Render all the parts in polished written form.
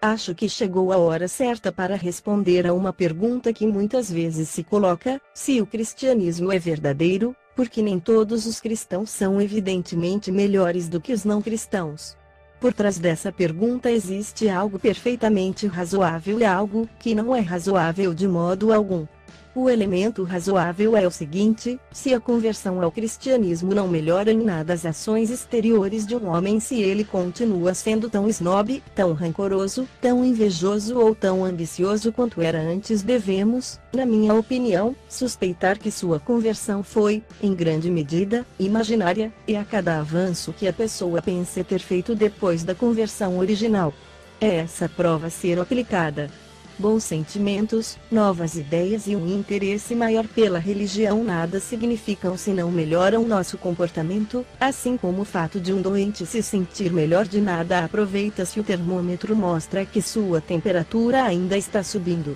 Acho que chegou a hora certa para responder a uma pergunta que muitas vezes se coloca: se o cristianismo é verdadeiro, porque nem todos os cristãos são evidentemente melhores do que os não cristãos. Por trás dessa pergunta existe algo perfeitamente razoável e algo que não é razoável de modo algum. O elemento razoável é o seguinte: se a conversão ao cristianismo não melhora em nada as ações exteriores de um homem, se ele continua sendo tão snob, tão rancoroso, tão invejoso ou tão ambicioso quanto era antes, devemos, na minha opinião, suspeitar que sua conversão foi, em grande medida, imaginária, e a cada avanço que a pessoa pensa ter feito depois da conversão original. É essa prova ser aplicada. Bons sentimentos, novas ideias e um interesse maior pela religião nada significam se não melhoram nosso comportamento, assim como o fato de um doente se sentir melhor de nada aproveita se o termômetro mostra que sua temperatura ainda está subindo.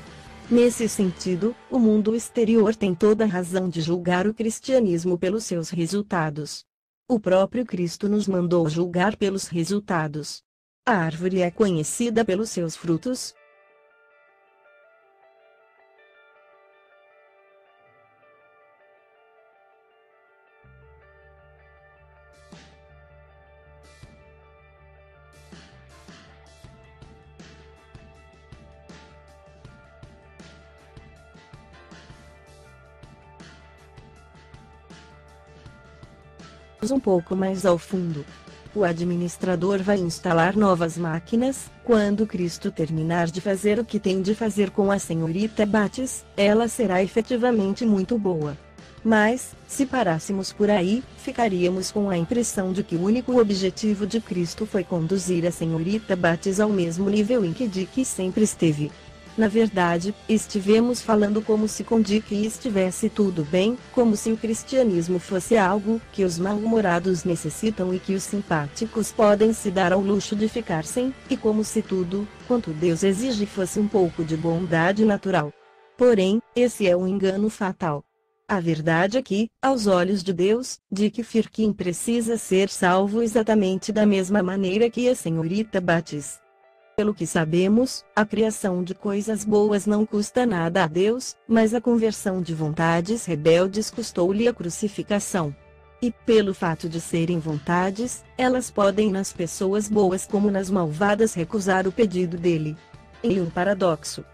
Nesse sentido, o mundo exterior tem toda a razão de julgar o cristianismo pelos seus resultados. O próprio Cristo nos mandou julgar pelos resultados. A árvore é conhecida pelos seus frutos. Um pouco mais ao fundo. O administrador vai instalar novas máquinas. Quando Cristo terminar de fazer o que tem de fazer com a senhorita Bates, ela será efetivamente muito boa. Mas, se parássemos por aí, ficaríamos com a impressão de que o único objetivo de Cristo foi conduzir a senhorita Bates ao mesmo nível em que Dick sempre esteve. Na verdade, estivemos falando como se com Dick estivesse tudo bem, como se o cristianismo fosse algo que os mal-humorados necessitam e que os simpáticos podem se dar ao luxo de ficar sem, e como se tudo, quanto Deus exige, fosse um pouco de bondade natural. Porém, esse é um engano fatal. A verdade é que, aos olhos de Deus, Dick Firkin precisa ser salvo exatamente da mesma maneira que a senhorita Bates. Pelo que sabemos, a criação de coisas boas não custa nada a Deus, mas a conversão de vontades rebeldes custou-lhe a crucificação. E pelo fato de serem vontades, elas podem nas pessoas boas como nas malvadas recusar o pedido dele. Em um paradoxo.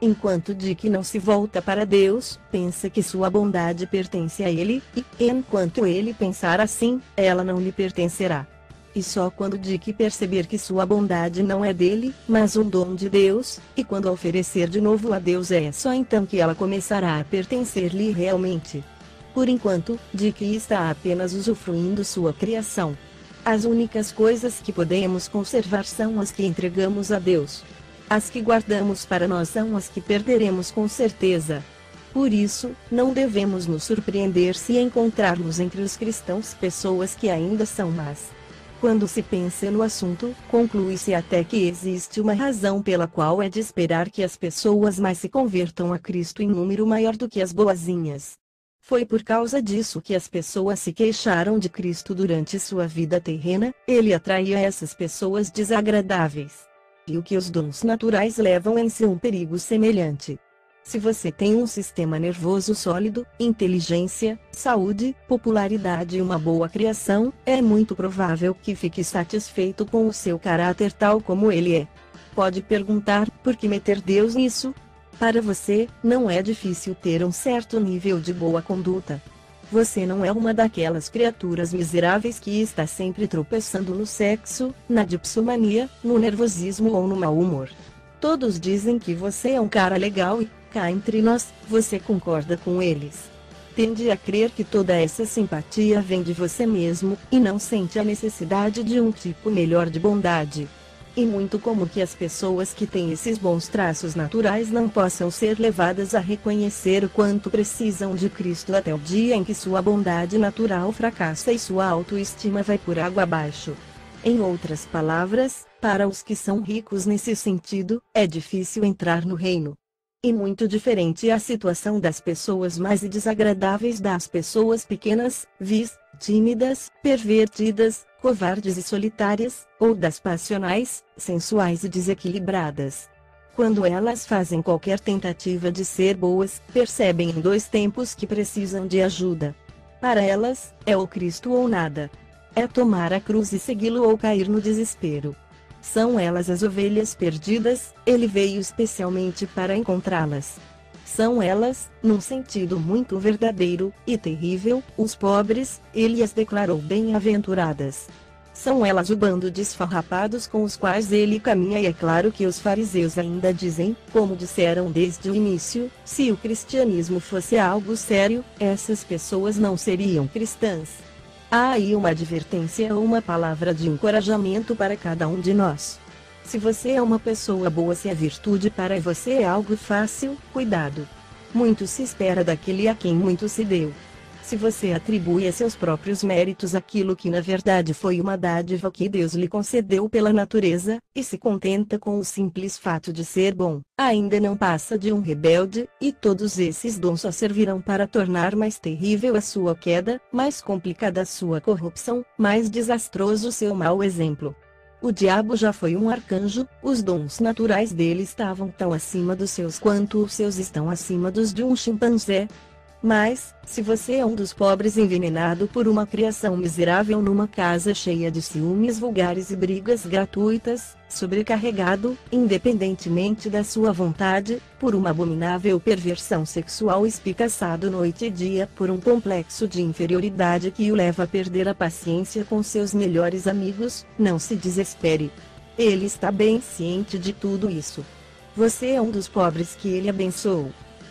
Enquanto Dick não se volta para Deus, pensa que sua bondade pertence a ele, e, enquanto ele pensar assim, ela não lhe pertencerá. E só quando Dick perceber que sua bondade não é dele, mas um dom de Deus, e quando a oferecer de novo a Deus, é só então que ela começará a pertencer-lhe realmente. Por enquanto, Dick está apenas usufruindo sua criação. As únicas coisas que podemos conservar são as que entregamos a Deus. As que guardamos para nós são as que perderemos com certeza. Por isso, não devemos nos surpreender se encontrarmos entre os cristãos pessoas que ainda são más. Quando se pensa no assunto, conclui-se até que existe uma razão pela qual é de esperar que as pessoas mais se convertam a Cristo em número maior do que as boazinhas. Foi por causa disso que as pessoas se queixaram de Cristo durante sua vida terrena, ele atraía essas pessoas desagradáveis. E o que os dons naturais levam em si um perigo semelhante. Se você tem um sistema nervoso sólido, inteligência, saúde, popularidade e uma boa criação, é muito provável que fique satisfeito com o seu caráter tal como ele é. Pode perguntar, por que meter Deus nisso? Para você, não é difícil ter um certo nível de boa conduta. Você não é uma daquelas criaturas miseráveis que está sempre tropeçando no sexo, na dipsomania, no nervosismo ou no mau humor. Todos dizem que você é um cara legal e, cá entre nós, você concorda com eles. Tende a crer que toda essa simpatia vem de você mesmo, e não sente a necessidade de um tipo melhor de bondade. E muito como que as pessoas que têm esses bons traços naturais não possam ser levadas a reconhecer o quanto precisam de Cristo até o dia em que sua bondade natural fracassa e sua autoestima vai por água abaixo. Em outras palavras, para os que são ricos nesse sentido, é difícil entrar no reino. E muito diferente é a situação das pessoas mais desagradáveis das pessoas pequenas, vis, tímidas, pervertidas, covardes e solitárias, ou das passionais, sensuais e desequilibradas. Quando elas fazem qualquer tentativa de ser boas, percebem em 2 tempos que precisam de ajuda. Para elas, é o Cristo ou nada. É tomar a cruz e segui-lo ou cair no desespero. São elas as ovelhas perdidas, ele veio especialmente para encontrá-las. São elas, num sentido muito verdadeiro e terrível, os pobres, ele as declarou bem-aventuradas. São elas o bando de esfarrapados com os quais ele caminha, e é claro que os fariseus ainda dizem, como disseram desde o início, se o cristianismo fosse algo sério, essas pessoas não seriam cristãs. Há aí uma advertência ou uma palavra de encorajamento para cada um de nós. Se você é uma pessoa boa, se a virtude para você é algo fácil, cuidado. Muito se espera daquele a quem muito se deu. Se você atribui a seus próprios méritos aquilo que na verdade foi uma dádiva que Deus lhe concedeu pela natureza, e se contenta com o simples fato de ser bom, ainda não passa de um rebelde, e todos esses dons só servirão para tornar mais terrível a sua queda, mais complicada a sua corrupção, mais desastroso o seu mau exemplo. O diabo já foi um arcanjo, os dons naturais dele estavam tão acima dos seus quanto os seus estão acima dos de um chimpanzé. Mas, se você é um dos pobres envenenado por uma criação miserável numa casa cheia de ciúmes vulgares e brigas gratuitas, sobrecarregado, independentemente da sua vontade, por uma abominável perversão sexual, espicaçado noite e dia por um complexo de inferioridade que o leva a perder a paciência com seus melhores amigos, não se desespere. Ele está bem ciente de tudo isso. Você é um dos pobres que ele abençoou.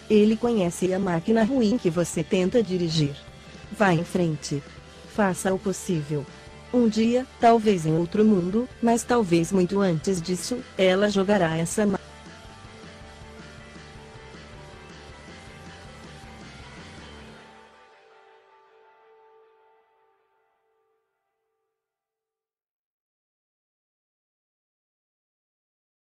Ele conhece a máquina ruim que você tenta dirigir. Vá em frente. Faça o possível. Um dia, talvez em outro mundo, mas talvez muito antes disso, ela jogará essa máquina